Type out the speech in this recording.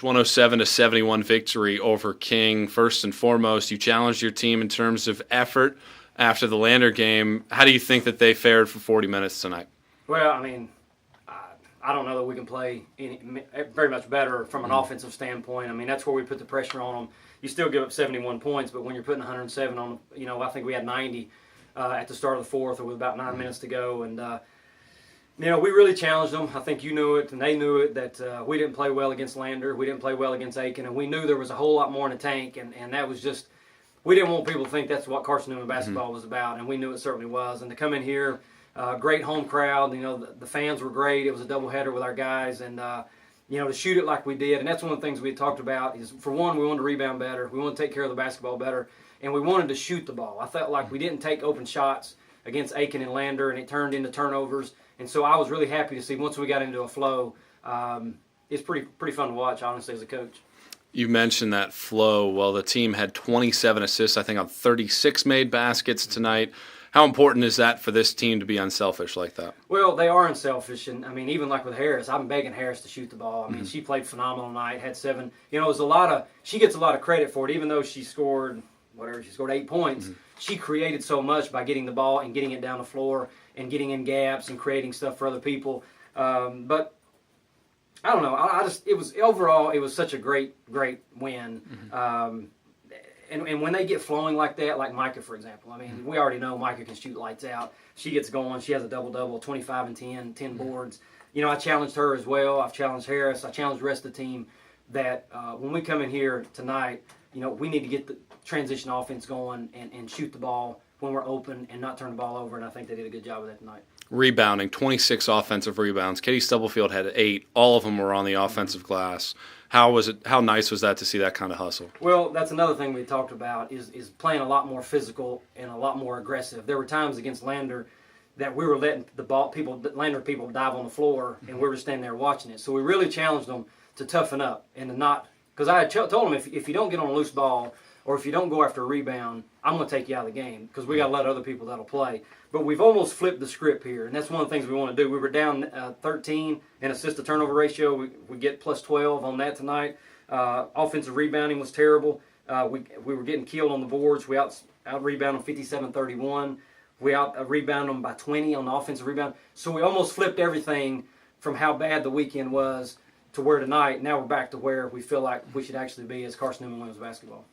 107-71 victory over King. First and foremost, you challenged your team in terms of effort after the Lander game. How do you think that they fared for 40 minutes tonight? Well, I mean, I don't know that we can play very much better from an offensive standpoint. I mean, that's where we put the pressure on them. You still give up 71 points, but when you're putting 107 on them, I think we had 90 at the start of the fourth with about 9 minutes to go. And, we really challenged them. I think you knew it and they knew it that we didn't play well against Lander. We didn't play well against Aiken. And we knew there was a whole lot more in the tank. And that was just – we didn't want people to think that's what Carson-Newman basketball was about. And we knew it certainly was. And to come in here – great home crowd. The fans were great. It was a doubleheader with our guys, and to shoot it like we did. And that's one of the things we had talked about. Is for one, we wanted to rebound better. We wanted to take care of the basketball better, and we wanted to shoot the ball. I felt like we didn't take open shots against Aiken and Lander, and it turned into turnovers. And so I was really happy to see once we got into a flow. It's pretty fun to watch, honestly, as a coach. You mentioned that flow. Well, the team had 27 assists, I think, on 36 made baskets tonight. How important is that for this team to be unselfish like that? Well, they are unselfish, and I mean, even like with Harris, I'm begging Harris to shoot the ball. I mean, she played phenomenal tonight, had 7. It was she gets a lot of credit for it, even though she scored 8 points. She created so much by getting the ball and getting it down the floor and getting in gaps and creating stuff for other people. But I don't know. It was such a great win. And when they get flowing like that, like Micah, for example, I mean, we already know Micah can shoot lights out. She gets going. She has a double-double, 25 and 10 boards. I challenged her as well. I've challenged Harris. I challenged the rest of the team that when we come in here tonight, we need to get the transition offense going and shoot the ball when we're open and not turn the ball over, and I think they did a good job of that tonight. Rebounding, 26 offensive rebounds. Katie Stubblefield had 8. All of them were on the offensive glass. How nice was that to see that kind of hustle? Well, that's another thing we talked about is playing a lot more physical and a lot more aggressive. There were times against Lander that we were letting Lander people dive on the floor, and we were standing there watching it. So we really challenged them to toughen up and to not – because I had told them if you don't get on a loose ball or if you don't go after a rebound, I'm going to take you out of the game because we got to let other people that'll play. But we've almost flipped the script here, and that's one of the things we want to do. We were down 13 in assist-to-turnover ratio. We get plus 12 on that tonight. Offensive rebounding was terrible. We were getting killed on the boards. We out-rebounded them 57-31. We out-rebounded them by 20 on the offensive rebound. So we almost flipped everything from how bad the weekend was to where tonight, now we're back to where we feel like we should actually be as Carson-Newman Women's basketball.